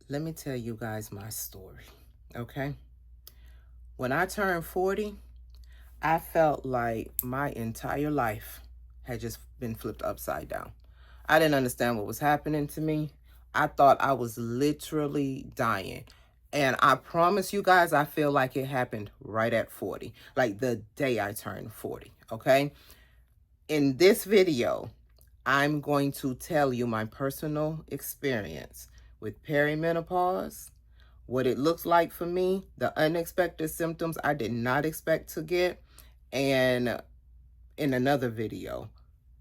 Let me tell you guys my story, okay? When I turned 40, I felt like my entire life had just been flipped upside down. I didn't understand what was happening to me. I thought I was literally dying. And I promise you guys, I feel like it happened right at 40, like the day I turned 40, okay? In this video, I'm going to tell you my personal experience with perimenopause, what it looks like for me, the unexpected symptoms I did not expect to get, and in another video,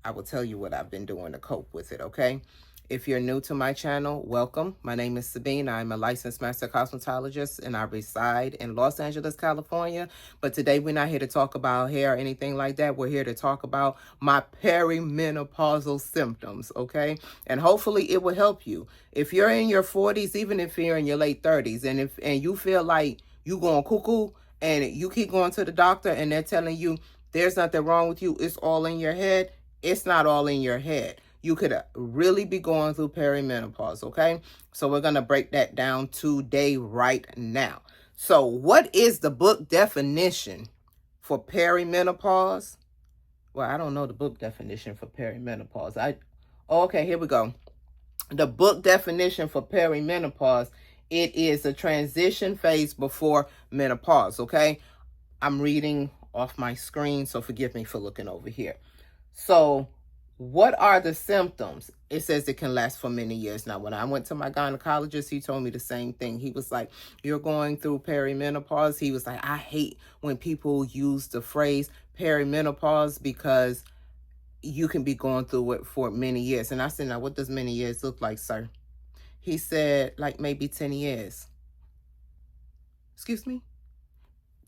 I will tell you what I've been doing to cope with it, okay? If you're new to my channel, welcome. My name is Sabine. I'm a licensed master cosmetologist and I reside in Los Angeles, California. But today we're not here to talk about hair or anything like that. We're here to talk about my perimenopausal symptoms, okay? And hopefully it will help you. If you're in your 40s, even if you're in your late 30s, and you feel like you going cuckoo and you keep going to the doctor and they're telling you there's nothing wrong with you, it's all in your head. It's not all in your head. You could really be going through perimenopause, okay? So we're going to break that down today right now. So what is the book definition for perimenopause? Well, I don't know the book definition for perimenopause. Okay, here we go. The book definition for perimenopause, it is a transition phase before menopause, okay? I'm reading off my screen, so forgive me for looking over here. So what are the symptoms? It says it can last for many years. Now, when I went to my gynecologist, he told me the same thing. He was like, you're going through perimenopause. He was like, I hate when people use the phrase perimenopause because you can be going through it for many years. And I said, now, what does many years look like, sir? He said, like maybe 10 years. Excuse me?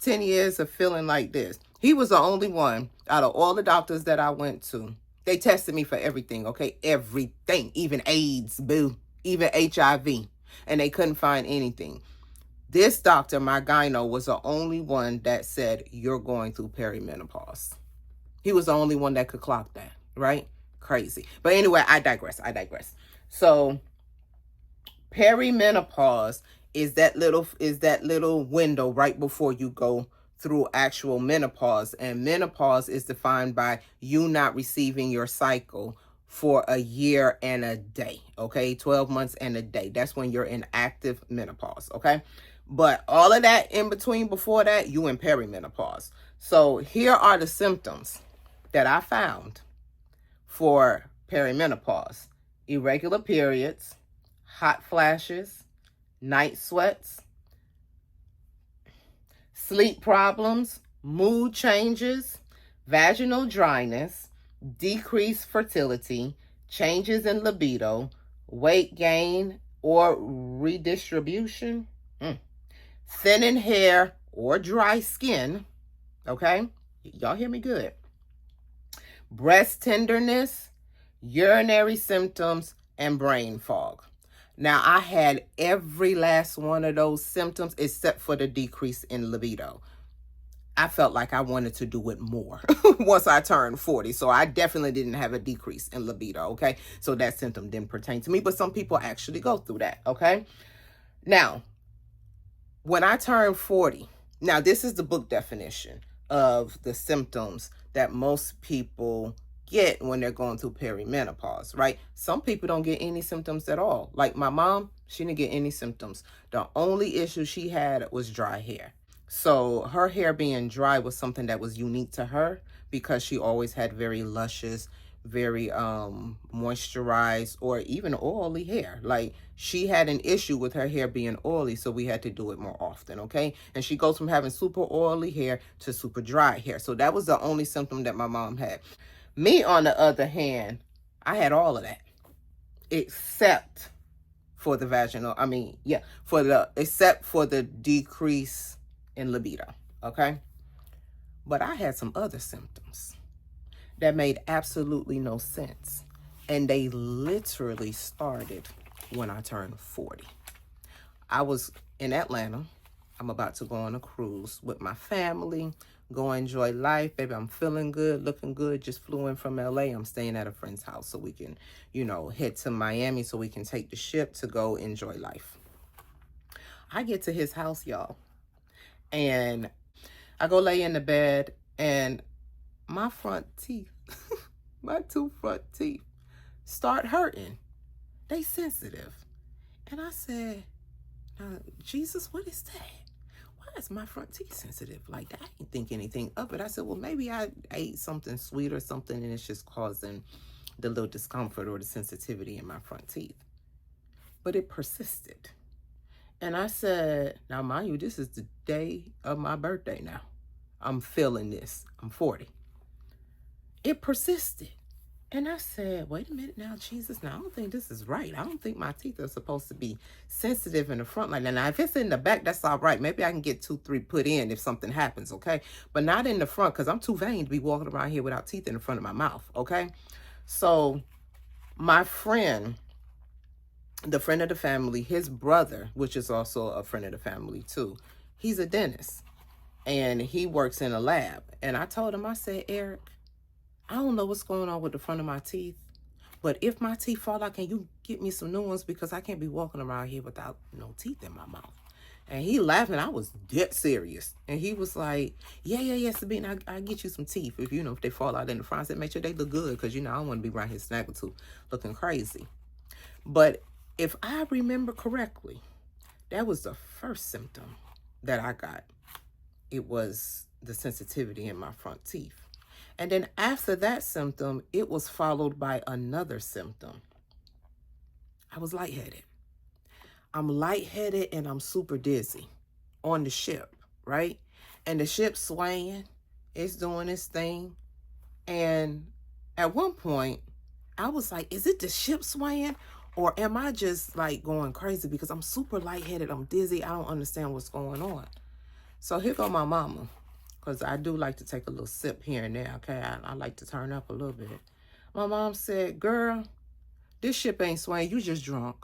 10 years of feeling like this. He was the only one out of all the doctors that I went to. They tested me for everything, okay? Everything. Even AIDS, boo. Even HIV. And they couldn't find anything. This doctor, my gyno, was the only one that said, you're going through perimenopause. He was the only one that could clock that, right? Crazy. But anyway, I digress. So, perimenopause is that little window right before you go through actual menopause. And menopause is defined by you not receiving your cycle for a year and a day, okay? 12 months and a day. That's when you're in active menopause, okay? But all of that in between before that, you in perimenopause. So here are the symptoms that I found for perimenopause: irregular periods, hot flashes, night sweats, sleep problems, mood changes, vaginal dryness, decreased fertility, changes in libido, weight gain or redistribution, thinning hair or dry skin, okay? Y'all hear me good. Breast tenderness, urinary symptoms, and brain fog. Now, I had every last one of those symptoms except for the decrease in libido. I felt like I wanted to do it more once I turned 40. So I definitely didn't have a decrease in libido, okay? So that symptom didn't pertain to me, but some people actually go through that, okay? Now, when I turned 40, now this is the book definition of the symptoms that most people get when they're going through perimenopause, right? Some people don't get any symptoms at all. Like my mom, she didn't get any symptoms. The only issue she had was dry hair. So her hair being dry was something that was unique to her because she always had very luscious, very moisturized or even oily hair. Like she had an issue with her hair being oily, so we had to do it more often, okay? And she goes from having super oily hair to super dry hair. So that was the only symptom that my mom had. Me, on the other hand, I had all of that, except for the except for the decrease in libido, okay? But I had some other symptoms that made absolutely no sense. And they literally started when I turned 40. I was in Atlanta. I'm about to go on a cruise with my family, go enjoy life. Baby, I'm feeling good, looking good. Just flew in from LA. I'm staying at a friend's house so we can, head to Miami so we can take the ship to go enjoy life. I get to his house, y'all, and I go lay in the bed, and my front teeth, my two front teeth, start hurting. They sensitive. And I said, Jesus, what is that? Why is my front teeth sensitive? Like, I didn't think anything of it. I said, well, maybe I ate something sweet or something, and it's just causing the little discomfort or the sensitivity in my front teeth. But it persisted. And I said, now, mind you, this is the day of my birthday now. I'm feeling this. I'm 40. It persisted. And I said, wait a minute now, Jesus, now I don't think this is right. I don't think my teeth are supposed to be sensitive in the front like that. Now, if it's in the back, that's all right. Maybe I can get 2, 3 put in if something happens, okay? But not in the front, because I'm too vain to be walking around here without teeth in the front of my mouth, okay? So my friend, the friend of the family, his brother, which is also a friend of the family too, he's a dentist. And he works in a lab. And I told him, I said, Eric, I don't know what's going on with the front of my teeth, but if my teeth fall out, can you get me some new ones? Because I can't be walking around here without no teeth in my mouth. And he laughing. I was dead serious. And he was like, yeah, Sabine, I'll get you some teeth. If they fall out in the front, I said, make sure they look good. Because, I don't want to be around here snaggletooth looking crazy. But if I remember correctly, that was the first symptom that I got. It was the sensitivity in my front teeth. And then after that symptom, it was followed by another symptom. I was lightheaded. I'm lightheaded and I'm super dizzy on the ship, right? And the ship's swaying. It's doing its thing. And at one point, I was like, is it the ship swaying? Or am I just like going crazy? Because I'm super lightheaded. I'm dizzy. I don't understand what's going on. So here go my mama. Because I do like to take a little sip here and there, okay? I like to turn up a little bit. My mom said, girl, this ship ain't swaying. You just drunk.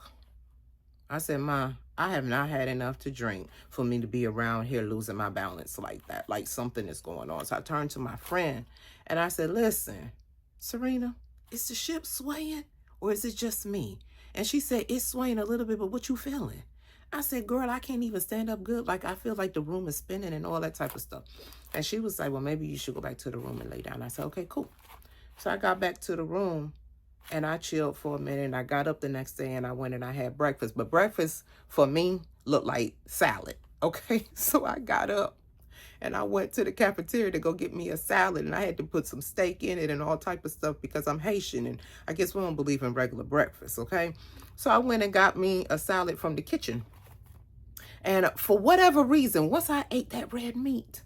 I said, Ma, I have not had enough to drink for me to be around here losing my balance like that. Like something is going on. So I turned to my friend and I said, listen, Serena, is the ship swaying or is it just me? And she said, it's swaying a little bit, but what you feeling? I said, girl, I can't even stand up good. Like, I feel like the room is spinning and all that type of stuff. And she was like, well, maybe you should go back to the room and lay down. I said, okay, cool. So I got back to the room and I chilled for a minute. And I got up the next day and I went and I had breakfast. But breakfast for me looked like salad. Okay. So I got up and I went to the cafeteria to go get me a salad. And I had to put some steak in it and all type of stuff because I'm Haitian. And I guess we don't believe in regular breakfast. Okay. So I went and got me a salad from the kitchen. And for whatever reason, once I ate that red meat,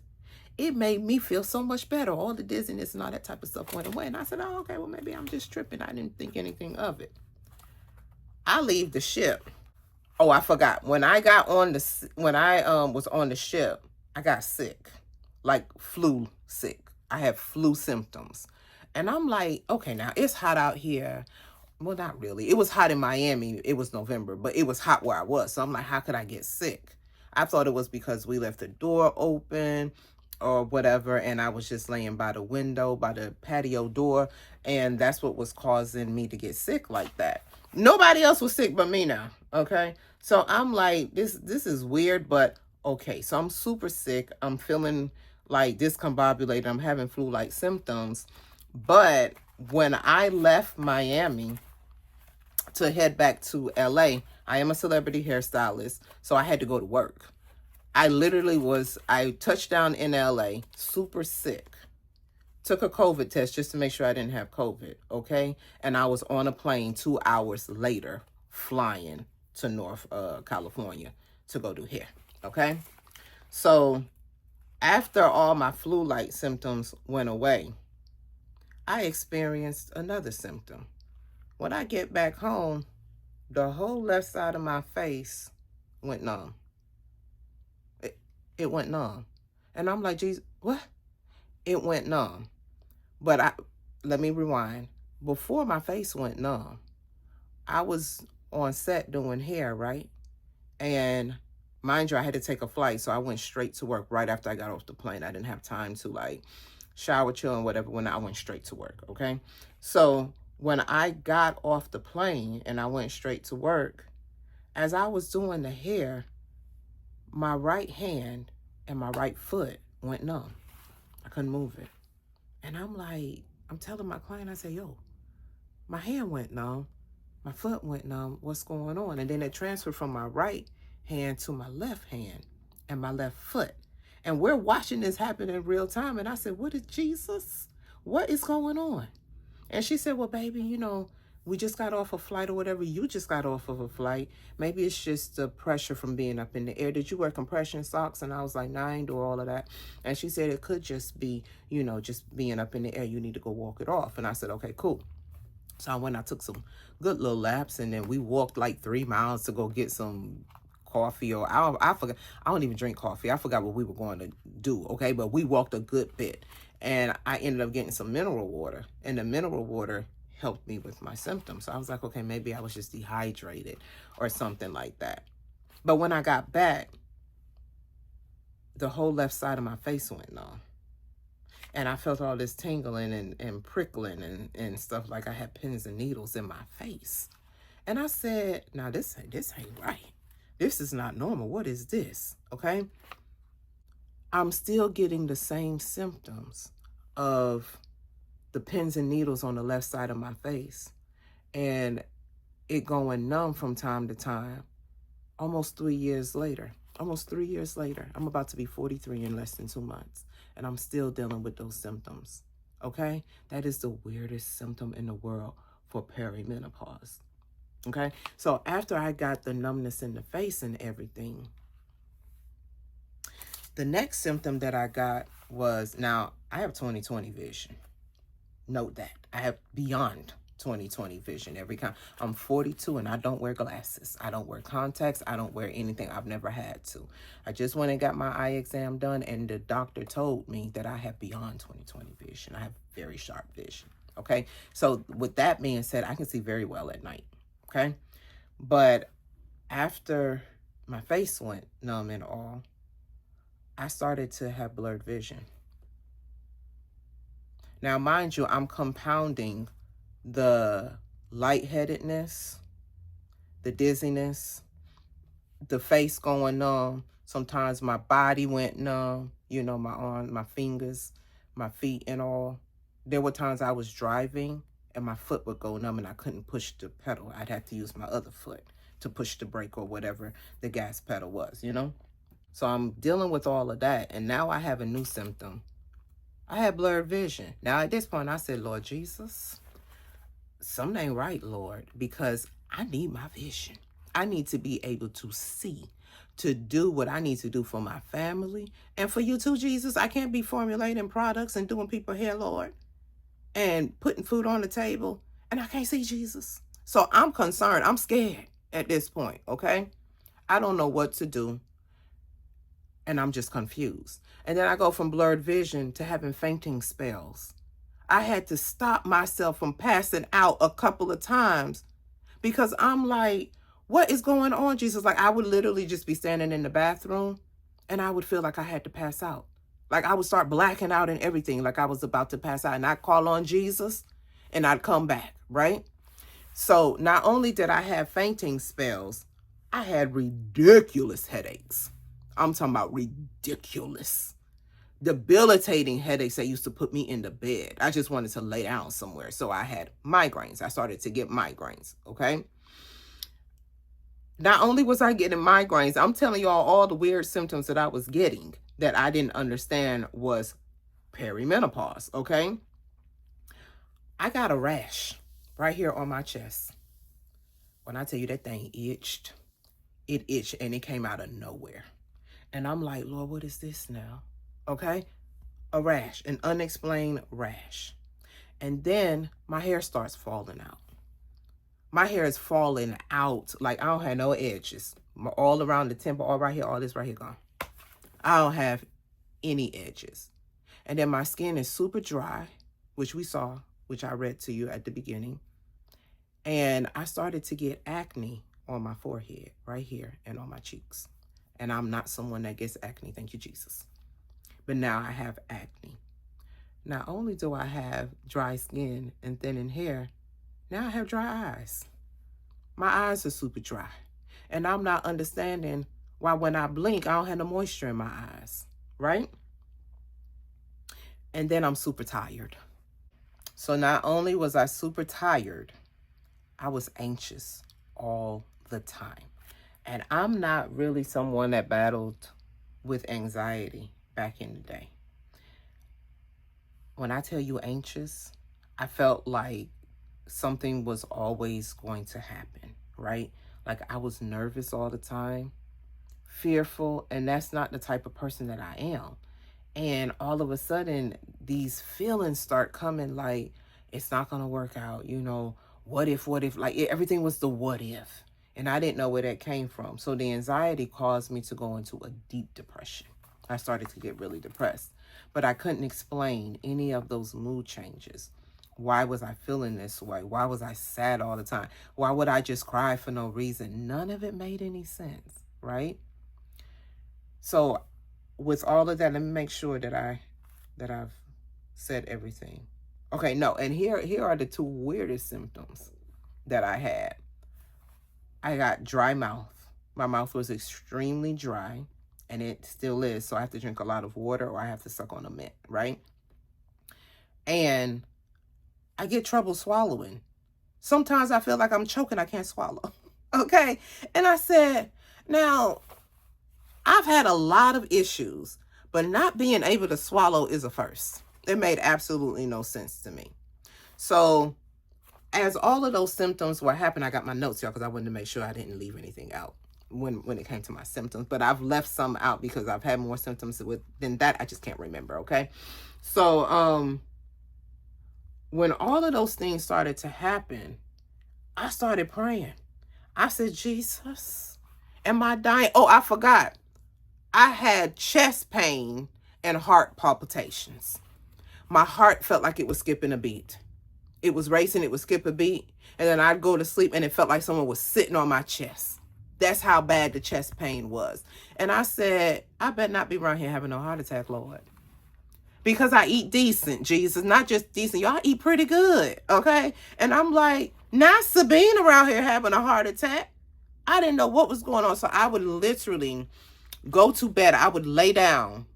it made me feel so much better. All the dizziness and all that type of stuff went away. And I said, oh, okay, well, maybe I'm just tripping. I didn't think anything of it. I leave the ship. Oh, I forgot. When I was on the ship, I got sick, like flu sick. I had flu symptoms. And I'm like, okay, now it's hot out here. Well, not really. It was hot in Miami. It was November, but it was hot where I was. So I'm like, how could I get sick? I thought it was because we left the door open or whatever. And I was just laying by the window, by the patio door. And that's what was causing me to get sick like that. Nobody else was sick but me now. Okay. So I'm like, this is weird, but okay. So I'm super sick. I'm feeling like discombobulated. I'm having flu-like symptoms. But when I left Miami to head back to LA, I am a celebrity hairstylist, so I had to go to work. I touched down in LA, super sick. Took a COVID test just to make sure I didn't have COVID, okay? And I was on a plane 2 hours later, flying to North California to go do hair, okay? So after all my flu-like symptoms went away, I experienced another symptom. When I get back home, the whole left side of my face went numb. It went numb. And I'm like, geez, what? It went numb. But let me rewind. Before my face went numb, I was on set doing hair, right? And mind you, I had to take a flight, so I went straight to work right after I got off the plane. I didn't have time to like shower, chill, and whatever when I went straight to work, okay? So when I got off the plane and I went straight to work, as I was doing the hair, my right hand and my right foot went numb. I couldn't move it. And I'm telling my client, I say, yo, my hand went numb. My foot went numb. What's going on? And then it transferred from my right hand to my left hand and my left foot. And we're watching this happen in real time. And I said, what is Jesus? What is going on? And she said, well, baby, we just got off a flight or whatever. You just got off of a flight. Maybe it's just the pressure from being up in the air. Did you wear compression socks? And I was like, no, I ain't do all of that. And she said, it could just be, just being up in the air. You need to go walk it off. And I said, okay, cool. So I took some good little laps, and then we walked like 3 miles to go get some coffee, or I forgot. I don't even drink coffee. I forgot what we were going to do, okay? But we walked a good bit, and I ended up getting some mineral water, and the mineral water helped me with my symptoms. So I was like, okay, maybe I was just dehydrated or something like that. But when I got back, the whole left side of my face went numb. And I felt all this tingling and prickling and stuff, like I had pins and needles in my face. And I said, now this ain't right. This is not normal. What is this? Okay. I'm still getting the same symptoms of the pins and needles on the left side of my face and it going numb from time to time. Almost 3 years later. I'm about to be 43 in less than 2 months. And I'm still dealing with those symptoms. Okay? That is the weirdest symptom in the world for perimenopause. Okay? So after I got the numbness in the face and everything, the next symptom that I got was, now I have 20/20 vision. Note that. I have beyond 20/20 vision every time. I'm 42 and I don't wear glasses. I don't wear contacts. I don't wear anything. I've never had to. I just went and got my eye exam done, and the doctor told me that I have beyond 20/20 vision. I have very sharp vision. Okay. So with that being said, I can see very well at night. Okay. But after my face went numb and all, I started to have blurred vision. Now, mind you, I'm compounding the lightheadedness, the dizziness, the face going numb. Sometimes my body went numb, my arms, my fingers, my feet and all. There were times I was driving and my foot would go numb and I couldn't push the pedal. I'd have to use my other foot to push the brake or whatever the gas pedal was, So I'm dealing with all of that. And now I have a new symptom. I had blurred vision. Now at this point I said, Lord Jesus, something ain't right, Lord, because I need my vision. I need to be able to see, to do what I need to do for my family and for you too, Jesus. I can't be formulating products and doing people hair, Lord, and putting food on the table, and I can't see Jesus. So I'm concerned. I'm scared at this point, okay? I don't know what to do, and I'm just confused. And then I go from blurred vision to having fainting spells. I had to stop myself from passing out a couple of times because I'm like, what is going on, Jesus? Like, I would literally just be standing in the bathroom and I would feel like I had to pass out. Like I would start blacking out and everything, like I was about to pass out, and I'd call on Jesus and I'd come back, right? So not only did I have fainting spells, I had ridiculous headaches. I'm talking about ridiculous, debilitating headaches that used to put me in the bed. I just wanted to lay down somewhere. So I had migraines. I started to get migraines, okay? Not only was I getting migraines, I'm telling y'all all the weird symptoms that I was getting that I didn't understand was perimenopause, okay? I got a rash right here on my chest. When I tell you that thing itched, it itched and it came out of nowhere. And I'm like, Lord, what is this now? Okay? A rash, an unexplained rash. And then my hair starts falling out. My hair is falling out. Like I don't have no edges. All around the temple, all right here, all this right here gone. I don't have any edges. And then my skin is super dry, which we saw, which I read to you at the beginning. And I started to get acne on my forehead, right here, and on my cheeks. And I'm not someone that gets acne, thank you, Jesus. But now I have acne. Not only do I have dry skin and thinning hair, now I have dry eyes. My eyes are super dry. And I'm not understanding Why, when I blink, I don't have no moisture in my eyes, right? And then I'm super tired. So not only was I super tired, I was anxious all the time. And I'm not really someone that battled with anxiety back in the day. When I tell you anxious, I felt like something was always going to happen, right? Like I was nervous all the time, fearful, and that's not the type of person that I am. And all of a sudden, these feelings start coming like, it's not going to work out. What if, like everything was the what if. And I didn't know where that came from. So the anxiety caused me to go into a deep depression. I started to get really depressed, but I couldn't explain any of those mood changes. Why was I feeling this way? Why was I sad all the time? Why would I just cry for no reason? None of it made any sense, right? So with all of that, let me make sure that I've said everything. Okay, no, and here are the two weirdest symptoms that I had. I got dry mouth. My mouth was extremely dry, and it still is. So I have to drink a lot of water or I have to suck on a mint, right? And I get trouble swallowing. Sometimes I feel like I'm choking, I can't swallow. Okay? And I said, now, I've had a lot of issues, but not being able to swallow is a first. It made absolutely no sense to me. So as all of those symptoms were happening, I got my notes here because I wanted to make sure I didn't leave anything out when it came to my symptoms. But I've left some out because I've had more symptoms than that. I just can't remember, okay? So when all of those things started to happen, I started praying. I said, Jesus, am I dying? Oh, I forgot. I had chest pain and heart palpitations. My heart felt like it was skipping a beat. It was racing, it would skip a beat, and then I'd go to sleep and it felt like someone was sitting on my chest. That's how bad the chest pain was. And I said, I better not be around here having no heart attack, Lord. Because I eat decent, Jesus. Not just decent. Y'all eat pretty good, okay? And I'm like, not Sabine around here having a heart attack. I didn't know what was going on. So I would literally go to bed. I would lay down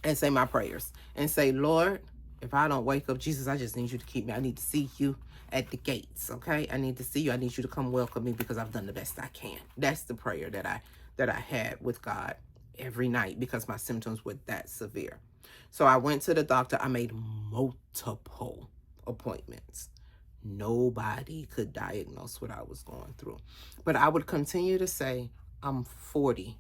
and say my prayers and say, Lord, if I don't wake up, Jesus, I just need you to keep me. I need to see you at the gates, okay? I need to see you. I need you to come welcome me because I've done the best I can. That's the prayer that I had with God every night because my symptoms were that severe. So I went to the doctor. I made multiple appointments. Nobody could diagnose what I was going through. But I would continue to say, I'm 40.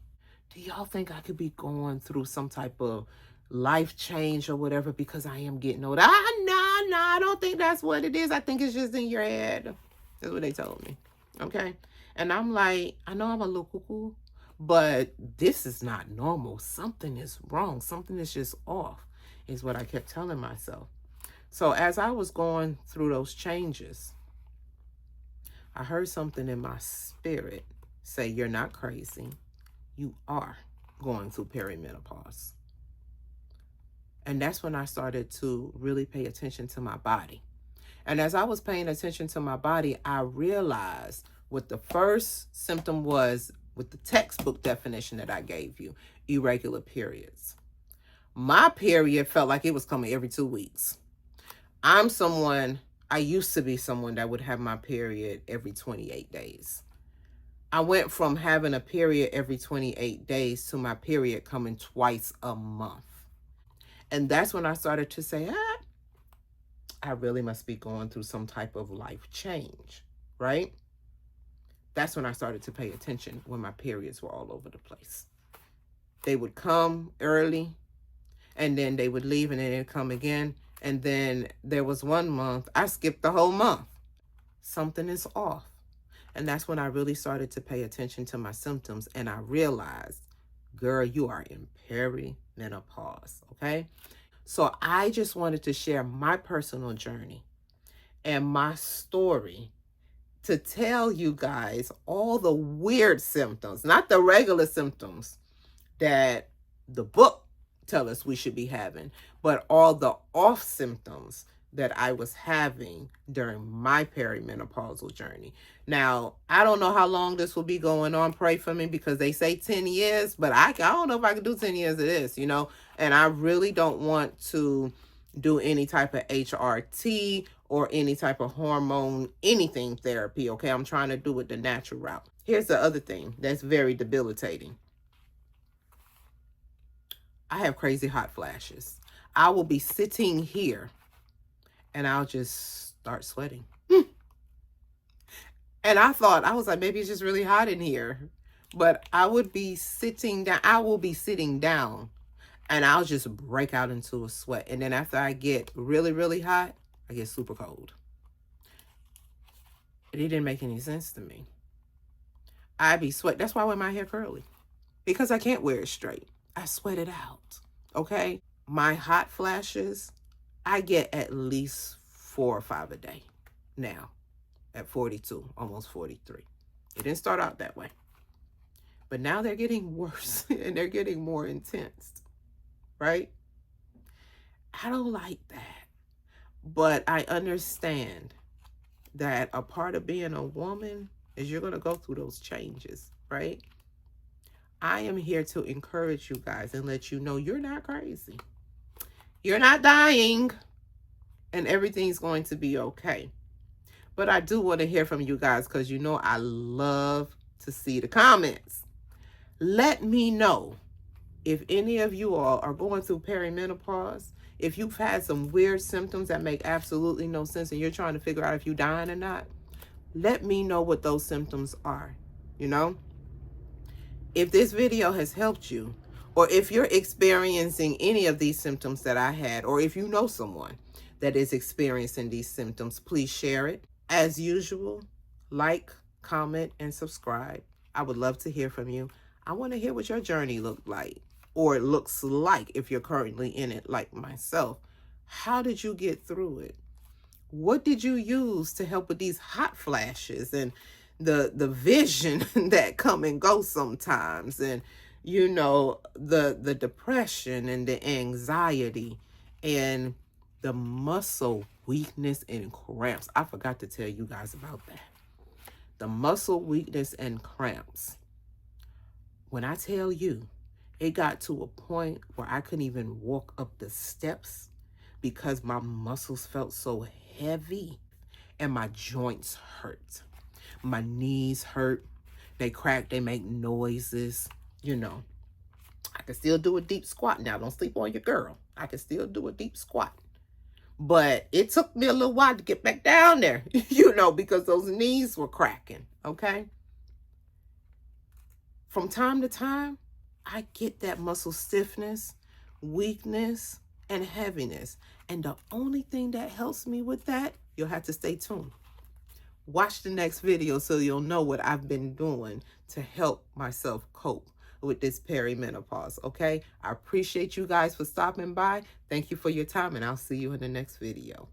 Do y'all think I could be going through some type of life change or whatever because I am getting old? No, I don't think that's what it is. I think it's just in your head. That's what they told me. Okay? And I'm like, I know I'm a little cuckoo, but this is not normal. Something is wrong. Something is just off, is what I kept telling myself. So as I was going through those changes, I heard something in my spirit say, you're not crazy. You are going through perimenopause. And that's when I started to really pay attention to my body. And as I was paying attention to my body, I realized what the first symptom was with the textbook definition that I gave you, irregular periods. My period felt like it was coming every 2 weeks. I used to be someone that would have my period every 28 days. I went from having a period every 28 days to my period coming twice a month. And that's when I started to say, I really must be going through some type of life change, right? That's when I started to pay attention when my periods were all over the place. They would come early, and then they would leave, and then they'd come again. And then there was one month, I skipped the whole month. Something is off. And that's when I really started to pay attention to my symptoms, and I realized, girl, you are in perimenopause, okay? So I just wanted to share my personal journey and my story to tell you guys all the weird symptoms, not the regular symptoms that the book tell us we should be having, but all the off symptoms that I was having during my perimenopausal journey. Now, I don't know how long this will be going on. Pray for me, because they say 10 years, but I don't know if I can do 10 years of this, and I really don't want to do any type of HRT or any type of hormone, anything therapy, okay? I'm trying to do it the natural route. Here's the other thing that's very debilitating. I have crazy hot flashes. I will be sitting here and I'll just start sweating. And I was like, maybe it's just really hot in here. But I would be sitting down. I will be sitting down and I'll just break out into a sweat. And then after I get really, really hot, I get super cold. It didn't make any sense to me. I be sweat. That's why I wear my hair curly, because I can't wear it straight. I sweat it out. Okay. My hot flashes, I get at least 4 or 5 a day now at 42, almost 43. It didn't start out that way. But now they're getting worse and they're getting more intense, right? I don't like that. But I understand that a part of being a woman is you're going to go through those changes, right? I am here to encourage you guys and let you know you're not crazy. You're not dying, and everything's going to be okay. But I do want to hear from you guys, because I love to see the comments. Let me know if any of you all are going through perimenopause, if you've had some weird symptoms that make absolutely no sense and you're trying to figure out if you're dying or not. Let me know what those symptoms are. If this video has helped you, or if you're experiencing any of these symptoms that I had, or if you know someone that is experiencing these symptoms, please share it. As usual, like, comment, and subscribe. I would love to hear from you. I want to hear what your journey looked like, or it looks like if you're currently in it like myself. How did you get through it? What did you use to help with these hot flashes and the vision that come and go sometimes, and the depression and the anxiety and the muscle weakness and cramps? I forgot to tell you guys about that. The muscle weakness and cramps. When I tell you, it got to a point where I couldn't even walk up the steps because my muscles felt so heavy and my joints hurt. My knees hurt. They crack. They make noises. I can still do a deep squat now. Don't sleep on your girl. I can still do a deep squat. But it took me a little while to get back down there, because those knees were cracking, okay? From time to time, I get that muscle stiffness, weakness, and heaviness. And the only thing that helps me with that, you'll have to stay tuned. Watch the next video so you'll know what I've been doing to help myself cope with this perimenopause, okay? I appreciate you guys for stopping by. Thank you for your time, and I'll see you in the next video.